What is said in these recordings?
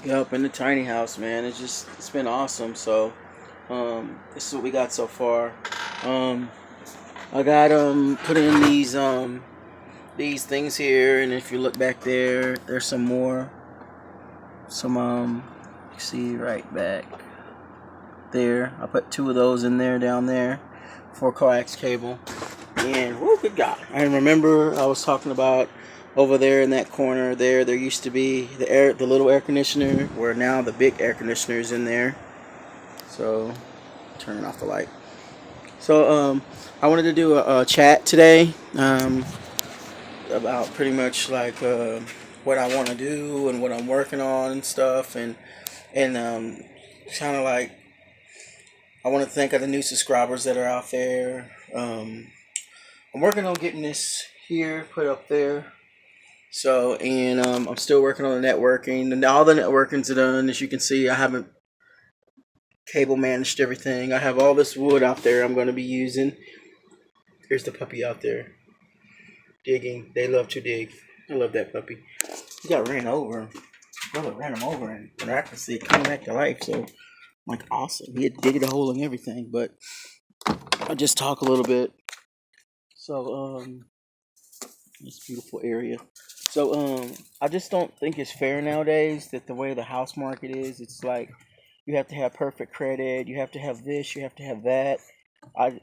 Yup, in the tiny house, man. It's been awesome. So, this is what we got so far. Um, I got put in these things here, and if you look back there, there's some more. Some you see right back there. I put two of those in there down there for coax cable. And whoo, good God! I remember I was talking about over there in that corner there. There used to be the little air conditioner, where now the big air conditioner is in there. So, turning off the light. So, I wanted to do a chat today about pretty much like what I want to do and what I'm working on and stuff, and kind of like I want to thank the new subscribers that are out there. I'm working on getting this here put up there. So, and I'm still working on the networking, and all the networking's done. As you can see, I haven't cable managed everything. I have all this wood out there I'm going to be using. Here's the puppy out there digging. They love to dig. I love that puppy. He got ran over. Brother ran him over and miraculously coming back to life. So, like, awesome. He had to dig a hole and everything. But I'll just talk a little bit. So, this beautiful area. So, I just don't think it's fair nowadays that the way the house market is, it's like you have to have perfect credit, you have to have this, you have to have that,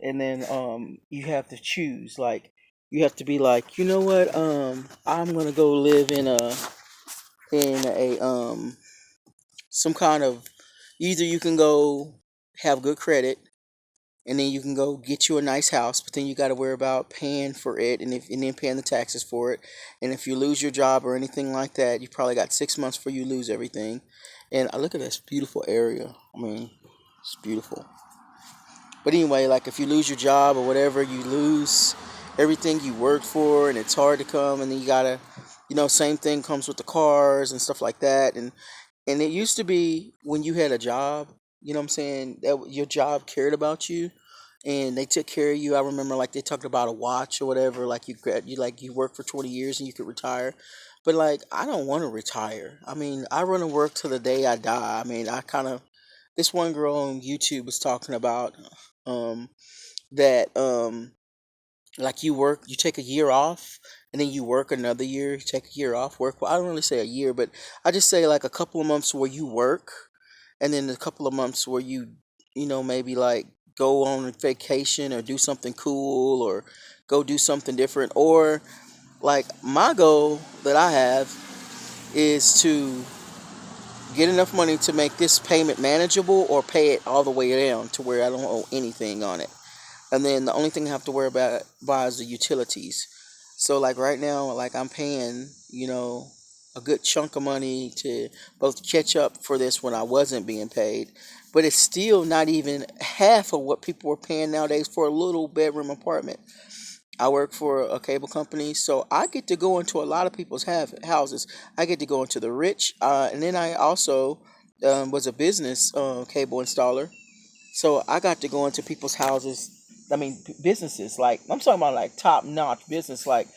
and then you have to choose. Like, you have to be like, you know what, I'm gonna go live in a some kind of, either you can go have good credit and then you can go get you a nice house, but then you got to worry about paying for it, and then paying the taxes for it. And if you lose your job or anything like that, you probably got 6 months before you lose everything. And I look at this beautiful area. I mean, it's beautiful. But anyway, like, if you lose your job or whatever, you lose everything you worked for, and it's hard to come. And then you gotta, same thing comes with the cars and stuff like that. And it used to be when you had a job, you know what I'm saying, that your job cared about you and they took care of you. I remember, like, they talked about a watch or whatever, like you work for 20 years and you could retire. But, like, I don't want to retire. I mean, I want to work till the day I die. I mean, I kind of, this one girl on YouTube was talking about um that like, you take a year off and then you work another year, you take a year off work. Well, I don't really say a year, but I just say like a couple of months where you work, and then a couple of months where maybe like go on vacation or do something cool, or go do something different. Or, like, my goal that I have is to get enough money to make this payment manageable, or pay it all the way down to where I don't owe anything on it. And then the only thing I have to worry about is the utilities. So, like, right now, like, I'm paying, a good chunk of money to both catch up for this when I wasn't being paid. But it's still not even half of what people were paying nowadays for a little bedroom apartment. I work for a cable company, so I get to go into a lot of people's houses. I get to go into the rich, and then I also was a business cable installer, so I got to go into people's houses. I mean, businesses, like, I'm talking about, like, top notch business, like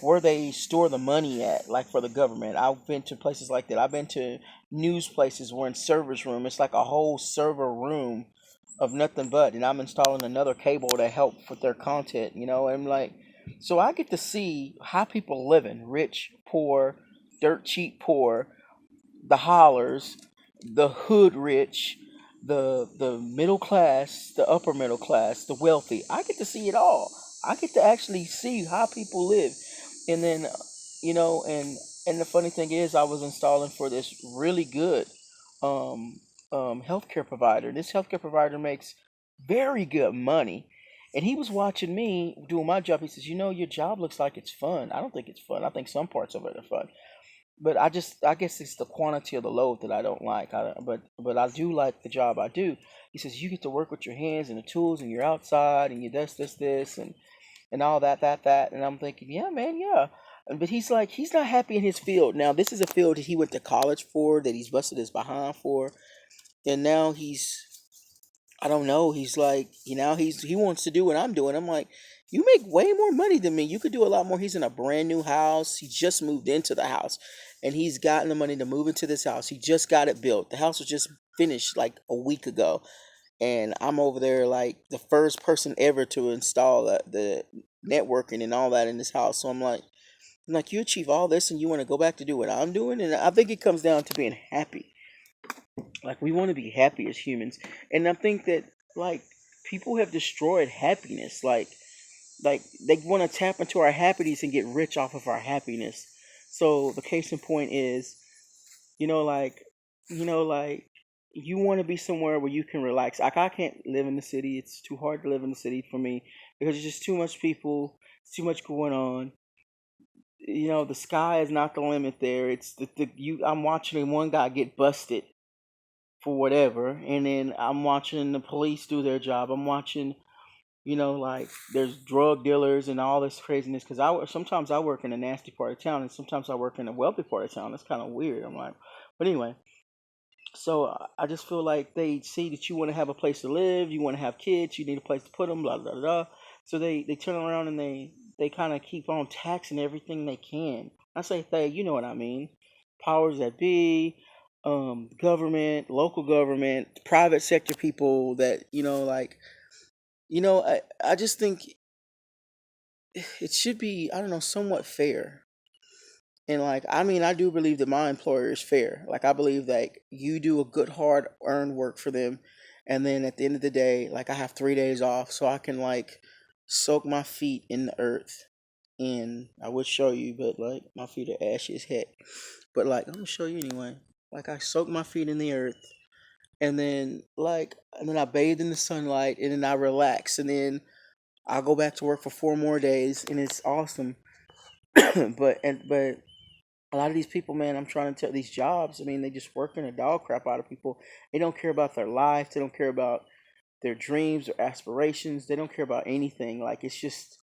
where they store the money at, like, for the government. I've been to places like that. I've been to news places where in servers room, it's like a whole server room of nothing but, and I'm installing another cable to help with their content. And, like, so I get to see how people living, rich, poor, dirt cheap poor, the hollers, the hood rich, the middle class, the upper middle class, the wealthy. I get to see it all. I get to actually see how people live. And then, and the funny thing is, I was installing for this really good um healthcare provider. This healthcare provider makes very good money. And he was watching me doing my job. He says, your job looks like it's fun. I don't think it's fun. I think some parts of it are fun, but I guess it's the quantity of the load that I don't like. But I do like the job I do. He says, you get to work with your hands and the tools, and you're outside, and you this, and all that. And I'm thinking, yeah, man, yeah. But he's like, he's not happy in his field. Now, this is a field that he went to college for, that he's busted his behind for, and now he's, I don't know. He's like, he wants to do what I'm doing. I'm like, You make way more money than me. You could do a lot more. He's in a brand new house. He just moved into the house and he's gotten the money to move into this house. He just got it built. The house was just finished like a week ago. And I'm over there like the first person ever to install the networking and all that in this house. So I'm like, you achieve all this and you want to go back to do what I'm doing? And I think it comes down to being happy. Like we want to be happy as humans. And I think that like people have destroyed happiness. Like they want to tap into our happiness and get rich off of our happiness. So the case in point is, you know, like, like you want to be somewhere where you can relax. Like I can't live in the city. It's too hard to live in the city for me because there's just too much people, too much going on. The sky is not the limit there. It's the you. I'm watching one guy get busted for whatever, and then I'm watching the police do their job. I'm watching, like there's drug dealers and all this craziness. Because sometimes I work in a nasty part of town, and sometimes I work in a wealthy part of town. That's kind of weird. I'm like, but anyway. So I just feel like they see that you want to have a place to live, you want to have kids, you need a place to put them, blah blah blah. So they turn around and they kind of keep on taxing everything they can. I say they, you know what I mean? Powers that be, government, local government, private sector people that like I just think it should be, I don't know, somewhat fair. And like, I mean, I do believe that my employer is fair. Like, I believe that you do a good, hard earned work for them, and then at the end of the day, like, I have 3 days off, so I can like soak my feet in the earth. And I would show you, but like, my feet are ashy as heck. But like, I'm gonna show you anyway. Like, I soak my feet in the earth, and then I bathe in the sunlight, and then I relax, and then I go back to work for 4 more days, and it's awesome. but a lot of these people, man, I'm trying to tell these jobs, I mean, they just working a dog crap out of people. They don't care about their life. They don't care about their dreams or aspirations. They don't care about anything. Like, it's just,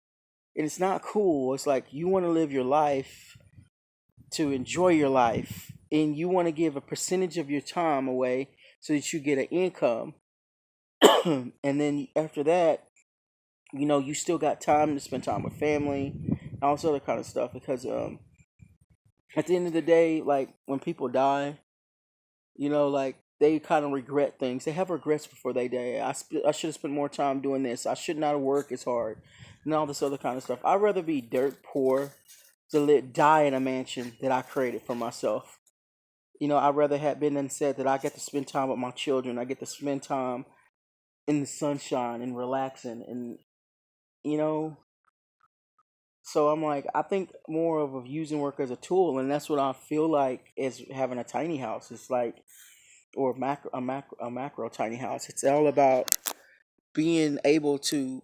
and it's not cool. It's like you want to live your life to enjoy your life, and you want to give a percentage of your time away so that you get an income. And then after that, you still got time to spend time with family, and all this other kind of stuff. Because at the end of the day, like when people die, like they kind of regret things. They have regrets before they die. I should have spent more time doing this. I should not have worked as hard, and all this other kind of stuff. I'd rather be dirt poor to die in a mansion that I created for myself. I'd rather have been and said that I get to spend time with my children. I get to spend time in the sunshine and relaxing, and you know. So I'm like, I think more of using work as a tool, and that's what I feel like is having a tiny house. It's like, or a macro tiny house. It's all about being able to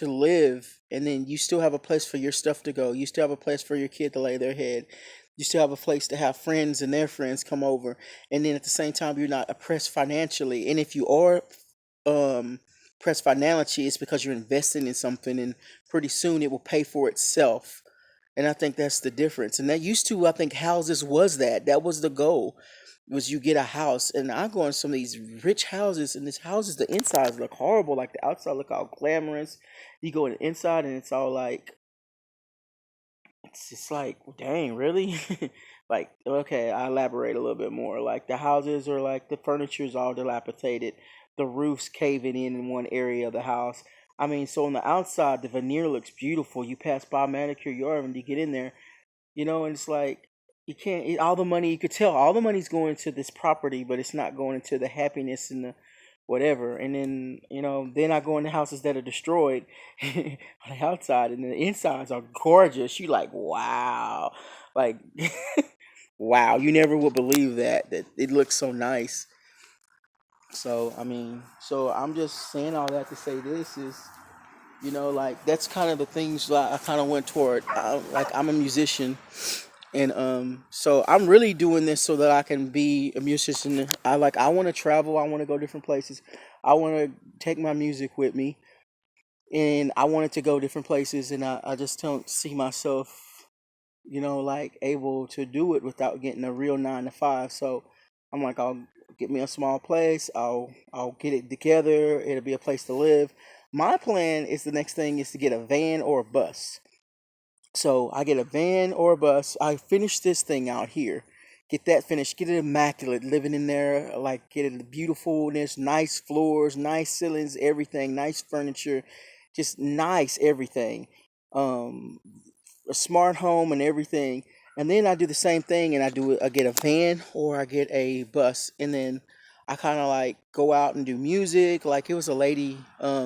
live, and then you still have a place for your stuff to go. You still have a place for your kid to lay their head. You still have a place to have friends and their friends come over, and then at the same time you're not oppressed financially. And if you are um pressed financially, it's because you're investing in something, and pretty soon it will pay for itself. And I think that's the difference. And that used to, I think houses was that was the goal, was you get a house. And I go in some of these rich houses, and these houses, the insides look horrible. Like the outside look all glamorous. You go in the inside, and it's all like, it's just like, dang, really? Like, okay, I elaborate a little bit more. Like the houses are like the furniture is all dilapidated, the roof's caving in one area of the house. I mean, so on the outside, the veneer looks beautiful. You pass by manicure yard when you get in there, and it's like you can't. All the money, you could tell all the money's going to this property, but it's not going into the happiness and the whatever. And then then I go into houses that are destroyed on the outside, and the insides are gorgeous. You like, wow, like wow, you never would believe that it looks so nice. So I mean, so I'm just saying all that to say this is, like that's kind of the things that I kind of went toward. Like I'm a musician, and so I'm really doing this so that I can be a musician. I want to travel. I want to go different places. I want to take my music with me, and I want it to go different places. And I just don't see myself, like able to do it without getting a real 9 to 5. So I'm like, I'll get me a small place. I'll get it together. It'll be a place to live. My plan is the next thing is to get a van or a bus. So I get a van or a bus. I finish this thing out here. Get that finished. Get it immaculate. Living in there, like get it beautifulness, nice floors, nice ceilings, everything, nice furniture, just nice everything. Um, a smart home and everything. And then I do the same thing, and I get a van or I get a bus, and then I kind of like go out and do music. Like it was a lady,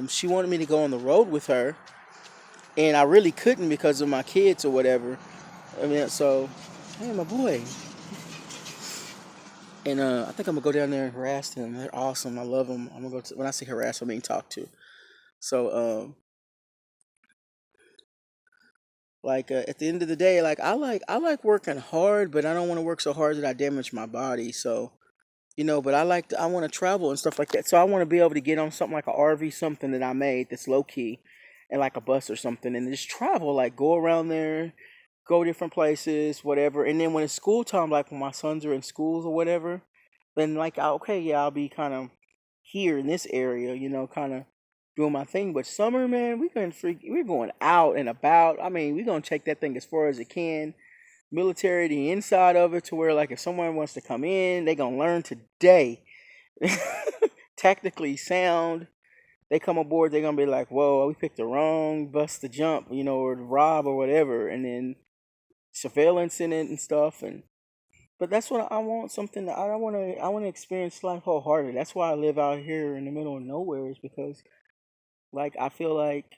she wanted me to go on the road with her, and I really couldn't because of my kids or whatever. I mean, so hey, my boy, and I think I'm gonna go down there and harass them. They're awesome. I love them. I'm gonna go to, when I say harass, I mean talk to. So like at the end of the day, like I like working hard, but I don't want to work so hard that I damage my body. So but I want to travel and stuff like that. So I want to be able to get on something like a RV, something that I made that's low key, and like a bus or something, and just travel, like go around there, go different places, whatever. And then when it's school time, like when my sons are in schools or whatever, then like okay, yeah, I'll be kind of here in this area, kind of doing my thing. But summer, man, we're going out and about. I mean, we're gonna take that thing as far as it can, military, the inside of it, to where like if someone wants to come in, they gonna learn today. Technically sound. They come aboard, they're gonna be like, "Whoa, we picked the wrong bus to jump," or to rob or whatever, and then surveillance in it and stuff. And but that's what I want. Something that I want to experience life wholehearted. That's why I live out here in the middle of nowhere, is because like I feel like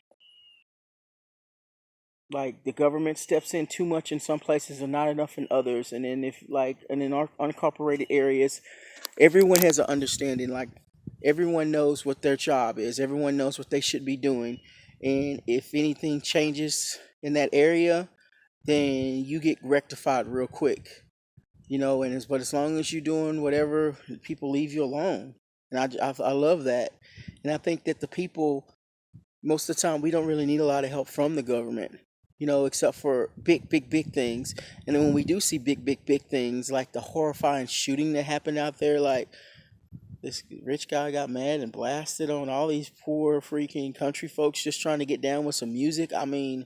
the government steps in too much in some places and not enough in others. And then if like and in our unincorporated areas, everyone has an understanding. Like everyone knows what their job is, everyone knows what they should be doing, and if anything changes in that area, then you get rectified real quick. And but as long as you're doing whatever, people leave you alone. And I love that. And I think that the people, most of the time, we don't really need a lot of help from the government, except for big, big, big things. And then when we do see big, big, big things, like the horrifying shooting that happened out there, like this rich guy got mad and blasted on all these poor freaking country folks just trying to get down with some music. I mean,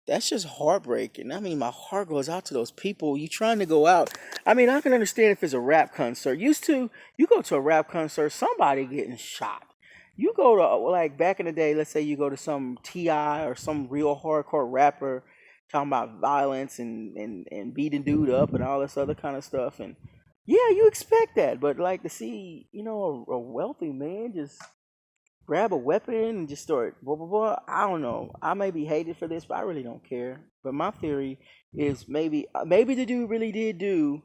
that's just heartbreaking. I mean, my heart goes out to those people. You trying to go out. I mean, I can understand if it's a rap concert. You go to a rap concert, somebody getting shot. You go to, like, back in the day, let's say you go to some T.I. or some real hardcore rapper talking about violence and beating dude up and all this other kind of stuff. And yeah, you expect that. But, like, to see, a wealthy man just grab a weapon and just start blah blah blah. I don't know. I may be hated for this, but I really don't care. But my theory is maybe the dude really did do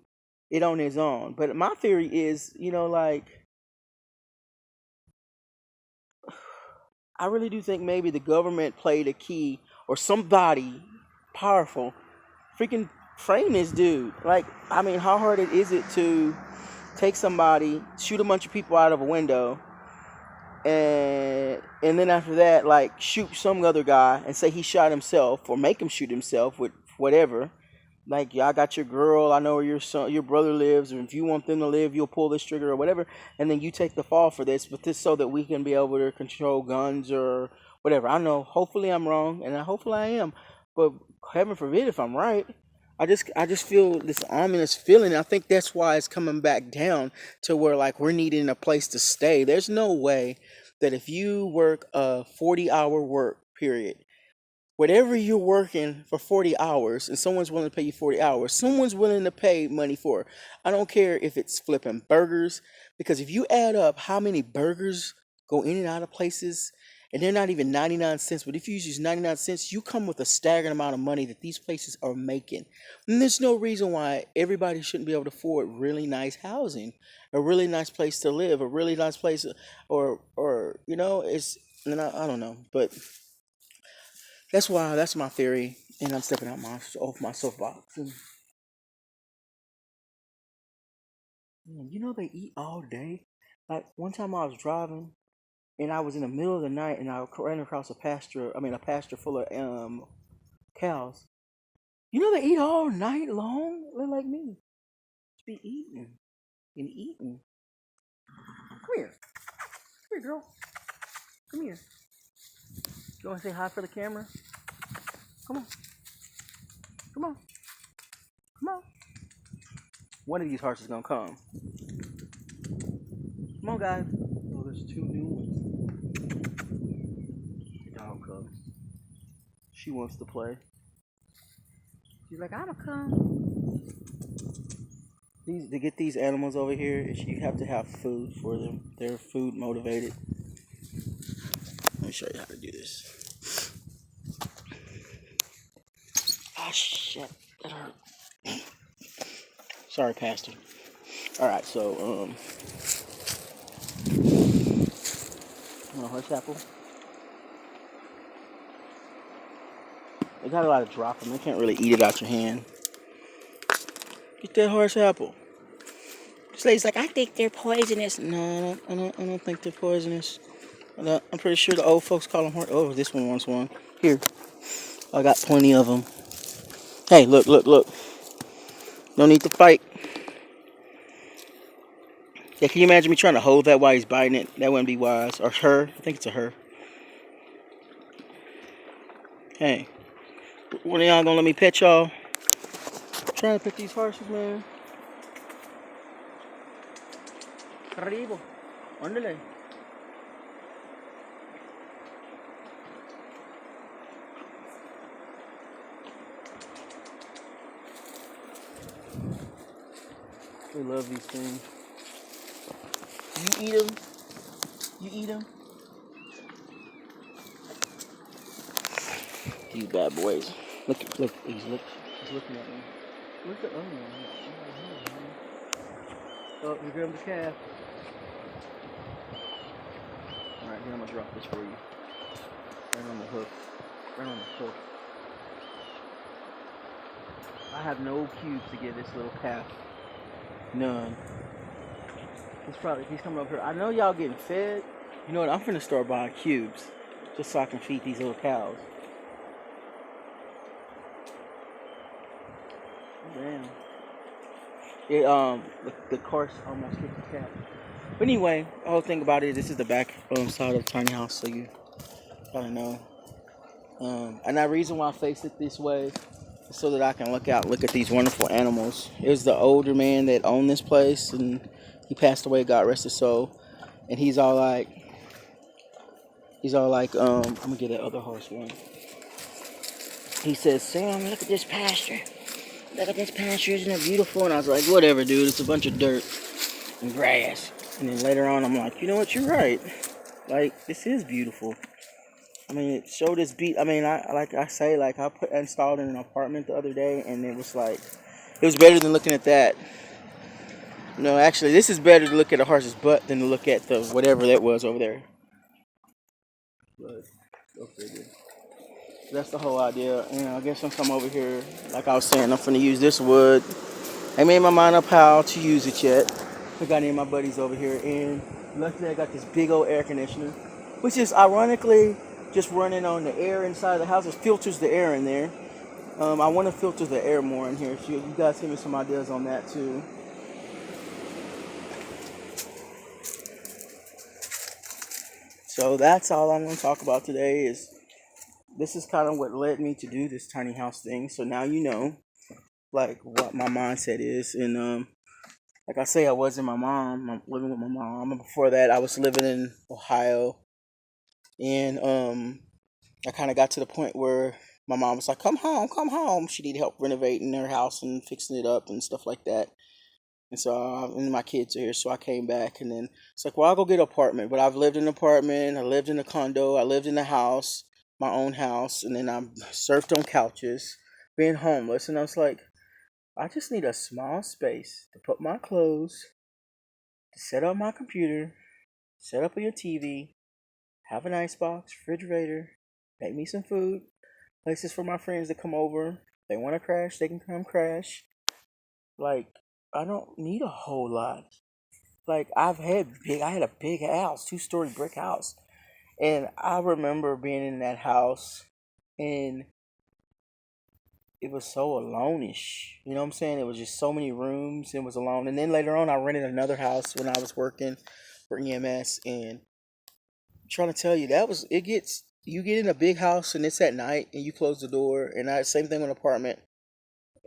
it on his own. But my theory is, like I really do think maybe the government played a key, or somebody powerful freaking frame this dude. Like, I mean, how hard is it to take somebody, shoot a bunch of people out of a window, and then after that, like, shoot some other guy and say he shot himself, or make him shoot himself with whatever. Like, yeah, I got your girl, I know where your brother lives, and if you want them to live, you'll pull this trigger or whatever, and then you take the fall for this, but this so that we can be able to control guns or whatever. I know, hopefully I'm wrong, and hopefully I am, but heaven forbid if I'm right. I just feel this ominous feeling. I think that's why it's coming back down to where, like, we're needing a place to stay. There's no way that if you work a 40-hour work period, whatever you're working for 40 hours, and someone's willing to pay you 40 hours, someone's willing to pay money for it. I don't care if it's flipping burgers, because if you add up how many burgers go in and out of places, and they're not even 99 cents, but if you use 99 cents, you come with a staggering amount of money that these places are making. And there's no reason why everybody shouldn't be able to afford really nice housing, a really nice place to live, a really nice place, or it's, and I don't know, but that's my theory, and I'm stepping out off my soapbox. And they eat all day. Like one time I was driving, and I was in the middle of the night, and I ran across a pasture. I mean, a pasture full of cows. They eat all night long. They're like me, just be eating and eating. Come here, girl. Come here. You want to say hi for the camera? Come on. Come on. Come on. One of these horses is going to come. Come on, guys. Oh, there's two new ones. The dog comes. She wants to play. She's like, I'm going to come. To get these animals over here, you have to have food for them. They're food motivated. Let me show you how to do this. Ah, shit. That hurt. Sorry, Pastor. Alright, so, horse apple. They got a lot of drop them. They can't really eat it out your hand. Get that horse apple. This lady's like, I think they're poisonous. No, I don't think they're poisonous. I'm pretty sure the old folks call them horse. Oh, this one wants one. Here. I got plenty of them. Hey, look. No need to fight. Yeah, can you imagine me trying to hold that while he's biting it? That wouldn't be wise. Or her. I think it's a her. Hey. When are y'all gonna let me pet y'all? I'm trying to pet these horses, man. Arriba. Ándale. They love these things. You eat them? You eat them? These bad boys. Look, he's looking at me. Look at, oh, you grab the calf. Alright, here I'm gonna drop this for you. Right on the hook. Right on the hook. I have no cubes to give this little calf. None. He's coming up here. I know y'all getting fed. You know what? I'm finna start buying cubes. Just so I can feed these little cows. Damn. The course almost kicked the cat. But anyway, the whole thing about it, this is the back side of the tiny house, so you gotta know. And the reason why I face it this way is so that I can look at these wonderful animals. It was the older man that owned this place, and he passed away, God rest his soul. And he's all like, I'm gonna get that other horse one. He says, Sam, look at this pasture. Look at this pasture, isn't it beautiful? And I was like, whatever, dude, it's a bunch of dirt and grass. And then later on, I'm like, you know what, you're right. Like, this is beautiful. I mean, it showed its beat. I mean, I installed in an apartment the other day, and it was better than looking at that. No, actually, this is better to look at a horse's butt than to look at the whatever that was over there. But, okay, that's the whole idea. And I guess since I'm over here, like I was saying, I'm finna use this wood. I made my mind up how to use it yet. I got any of my buddies over here, and luckily I got this big old air conditioner, which is ironically just running on the air inside the house. It filters the air in there. I want to filter the air more in here. So you guys give me some ideas on that too. So that's all I'm going to talk about today. This is kind of what led me to do this tiny house thing. So now you know, like, what my mindset is. And like I say, I was in I'm living with my mom. And before that, I was living in Ohio. And I kind of got to the point where my mom was like, come home. She needed help renovating her house and fixing it up and stuff like that. And so and my kids are here, so I came back. And then it's like, well, I'll go get an apartment. But I've lived in an apartment. I lived in a condo. I lived in a house, my own house. And then I've surfed on couches, being homeless. And I was like, I just need a small space to put my clothes, to set up my computer, set up your TV, have an icebox, refrigerator, make me some food, places for my friends to come over. If they want to crash, they can come crash. Like, I don't need a whole lot. Like, I had a big house, 2-story brick house. And I remember being in that house, and it was so alone-ish. You know what I'm saying? It was just so many rooms. It was alone. And then later on, I rented another house when I was working for EMS. And I'm trying to tell you, it gets you get in a big house and it's at night and you close the door, and I same thing with an apartment,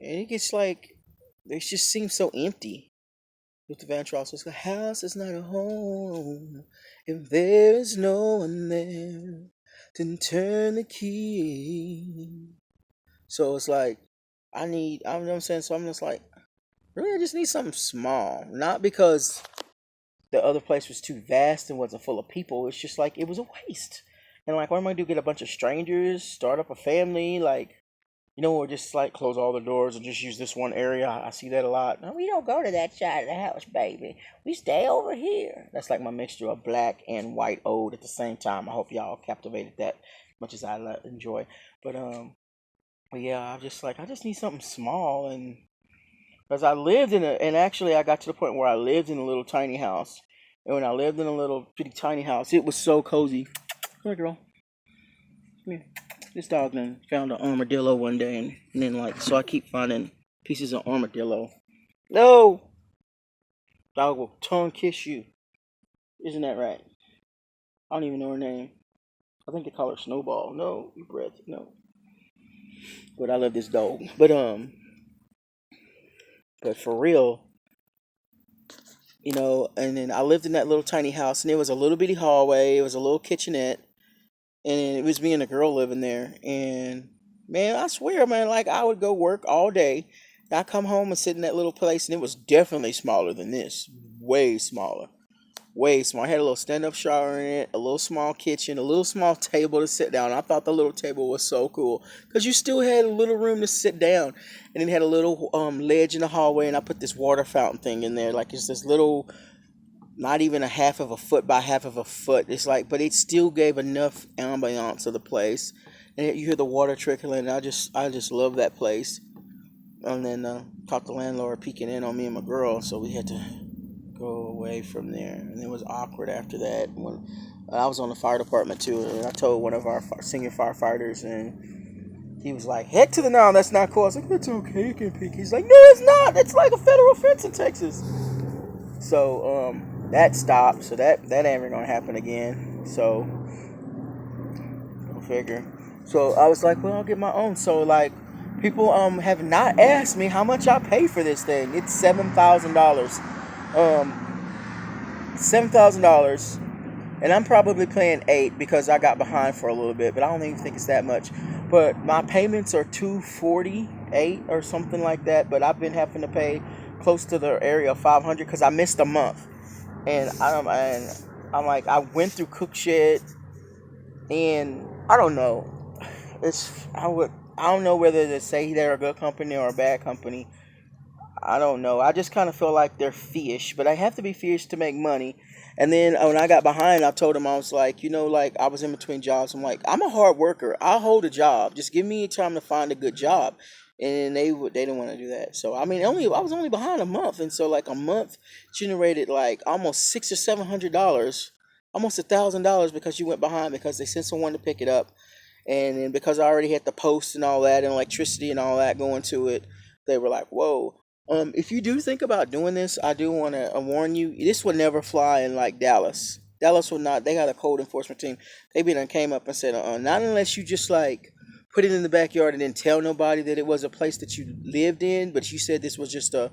and it gets like it just seems so empty. Luther Vandross says, "A house is not a home if there is no one there to turn the key." So it's like I know what I'm saying. So I'm just like, really, I just need something small, not because the other place was too vast and wasn't full of people. It's just like it was a waste. And like, what am I gonna do? Get a bunch of strangers, start up a family, like, or just like close all the doors and just use this one area. I see that a lot. No, we don't go to that side of the house, baby. We stay over here. That's like my mixture of black and white old at the same time. I hope y'all captivated that much as I enjoy. But but yeah, I just need something small, and because I lived and actually I got to the point where I lived in a little tiny house. And when I lived in a little pretty tiny house, it was so cozy. Come here, girl. Come here. This dog then found an armadillo one day, and then like, so I keep finding pieces of armadillo. No! Dog will tongue kiss you. Isn't that right? I don't even know her name. I think they call her Snowball. No, you breath. No. But I love this dog. But for real, and then I lived in that little tiny house, and it was a little bitty hallway, it was a little kitchenette, and it was me and a girl living there. And man, I swear, man, like I would go work all day, and I come home and sit in that little place, and it was definitely smaller than this, way smaller. Way small. I had a little stand-up shower in it, a little small kitchen, a little small table to sit down. I thought the little table was so cool because you still had a little room to sit down, and it had a little ledge in the hallway. And I put this water fountain thing in there, like it's this little, not even a half of a foot by half of a foot. It's like, but it still gave enough ambiance to the place, and you hear the water trickling. I just love that place. And then caught the landlord peeking in on me and my girl, so we had to go away from there. And it was awkward after that when I was on the fire department too, and I told one of our senior firefighters, and he was like, "Heck to the no, that's not cool." I was like, "It's okay, you can peek." He's like, "No, it's not. It's like a federal offense in Texas." So that stopped. So that ain't gonna happen again. So go figure. So I was like, well, I'll get my own. So like, people have not asked me how much I pay for this thing. It's $7,000. $7,000, and I'm probably paying 8 because I got behind for a little bit, but I don't even think it's that much. But my payments are 248 or something like that. But I've been having to pay close to the area of 500 because I missed a month, and I'm like, I went through Cookshed, and I don't know. I don't know whether to say they're a good company or a bad company. I don't know. I just kind of feel like they're fish, but I have to be fish to make money. And then when I got behind, I told him, I was like, like I was in between jobs. I'm like, I'm a hard worker. I'll hold a job. Just give me time to find a good job. And they didn't want to do that. So I mean, I was only behind a month, and so like a month generated like almost $600 or $700, almost $1,000 because you went behind because they sent someone to pick it up, and then because I already had the post and all that and electricity and all that going to it, they were like, "Whoa." If you do think about doing this, I do want to warn you. This would never fly in like Dallas. Dallas will not. They got a code enforcement team. They been and came up and said, not unless you just like put it in the backyard and then tell nobody that it was a place that you lived in, but you said this was just a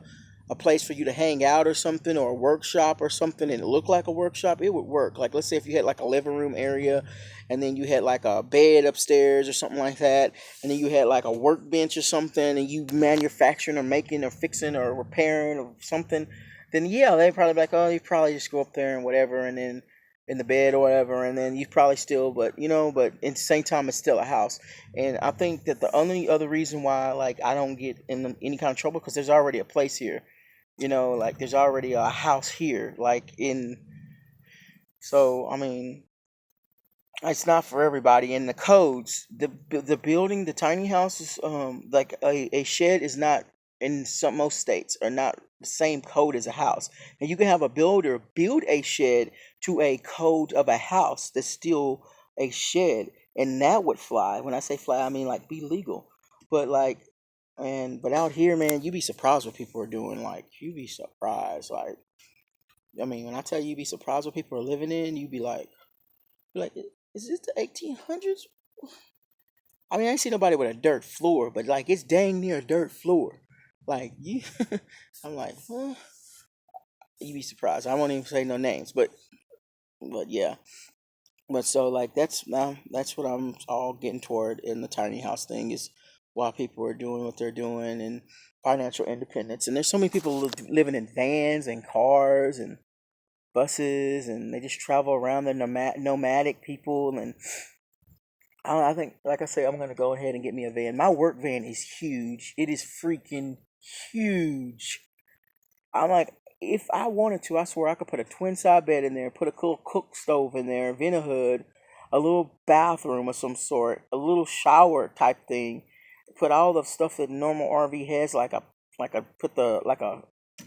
place for you to hang out or something, or a workshop or something, and it looked like a workshop, it would work. Like, let's say if you had like a living room area, and then you had like a bed upstairs or something like that, and then you had like a workbench or something, and you manufacturing or making or fixing or repairing or something, then yeah, they'd probably be like, oh, you probably just go up there and whatever, and then in the bed or whatever, and then you probably still, but but at the same time, it's still a house. And I think that the only other reason why like I don't get in any kind of trouble, because there's already a place here, like there's already a house here, like in. So I mean, it's not for everybody. And the codes, the building, the tiny houses, like a shed is not in most states are not the same code as a house. And you can have a builder build a shed to a code of a house that's still a shed, and that would fly. When I say fly, I mean like be legal. But like, but out here, man, you be surprised what people are doing. Like, you be surprised. Like, I mean, when I tell you, you be surprised what people are living in, you be like, Is it the 1800s? I mean, I ain't see nobody with a dirt floor, but like it's dang near a dirt floor. Like you, I'm like, huh? You'd be surprised. I won't even say no names, but yeah. But so like that's what I'm all getting toward in the tiny house thing is why people are doing what they're doing and financial independence. And there's so many people living in vans and cars and buses, and they just travel around. They're nomadic people, and I think, like I say, I'm gonna go ahead and get me a van. My work van is huge. It is freaking huge. I'm like, if I wanted to, I swear I could put a twin side bed in there, put a cool cook stove in there, vent a hood, a little bathroom of some sort, a little shower type thing, put all the stuff that normal RV has, put the like a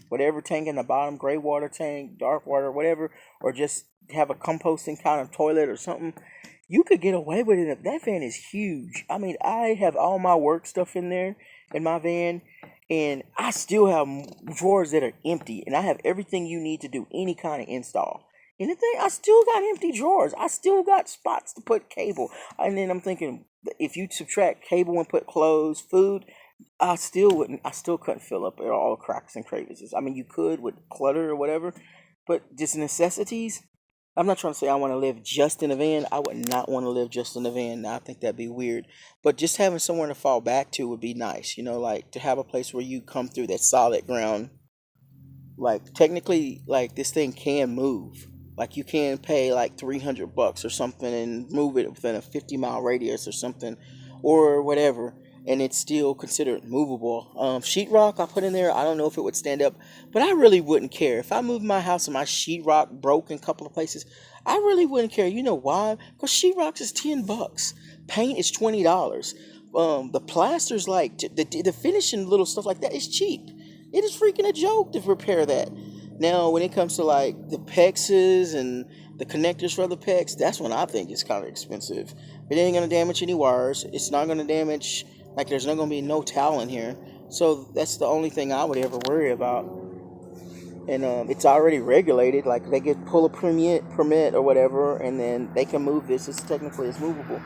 whatever tank in the bottom, gray water tank, dark water, whatever, or just have a composting kind of toilet or something. You could get away with it. That van is huge. I mean, I have all my work stuff in there in my van, and I still have drawers that are empty, and I have everything you need to do any kind of install. Anything, I still got empty drawers. I still got spots to put cable. And then I'm thinking, if you subtract cable and put clothes, food, I still wouldn't. I still couldn't fill up all the cracks and crevices. I mean, you could with clutter or whatever, but just necessities. I'm not trying to say I want to live just in a van. I would not want to live just in a van. I think that'd be weird. But just having somewhere to fall back to would be nice. You know, like to have a place where you come through that solid ground. Like technically, like this thing can move. Like you can pay like $300 or something and move it within a 50-mile radius or something, or whatever, and it's still considered movable. Sheetrock I put in there. I don't know if it would stand up, but I really wouldn't care if I moved my house and my sheetrock broke in a couple of places. I really wouldn't care. You know why? Because sheetrock is $10. Paint is $20. The plaster's like the finishing little stuff like that is cheap. It is freaking a joke to repair that. Now, when it comes to like the PEXs and the connectors for the PEX, that's when I think it's kind of expensive. It ain't gonna damage any wires. It's not gonna damage, like there's not gonna be no towel in here. So that's the only thing I would ever worry about. And it's already regulated. Like they get pull a permit or whatever, and then they can move this. It's movable.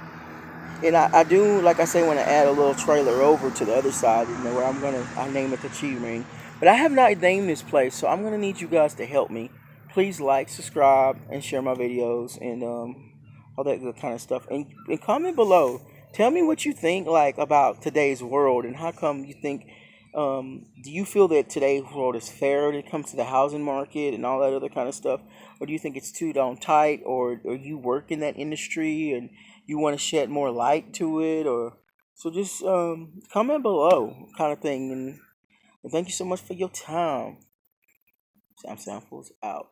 And I do, like I say, want to add a little trailer over to the other side, you know, where I name it the Chi Ring. But I have not named this place, so I'm gonna need you guys to help me. Please like, subscribe, and share my videos, and all that good kind of stuff. And comment below. Tell me what you think, like, about today's world, and how come you think. Do you feel that today's world is fair when it comes to the housing market and all that other kind of stuff, or do you think it's too down tight, or you work in that industry and you want to shed more light to it, or so just comment below, kind of thing, and thank you so much for your time. Sam Samples out.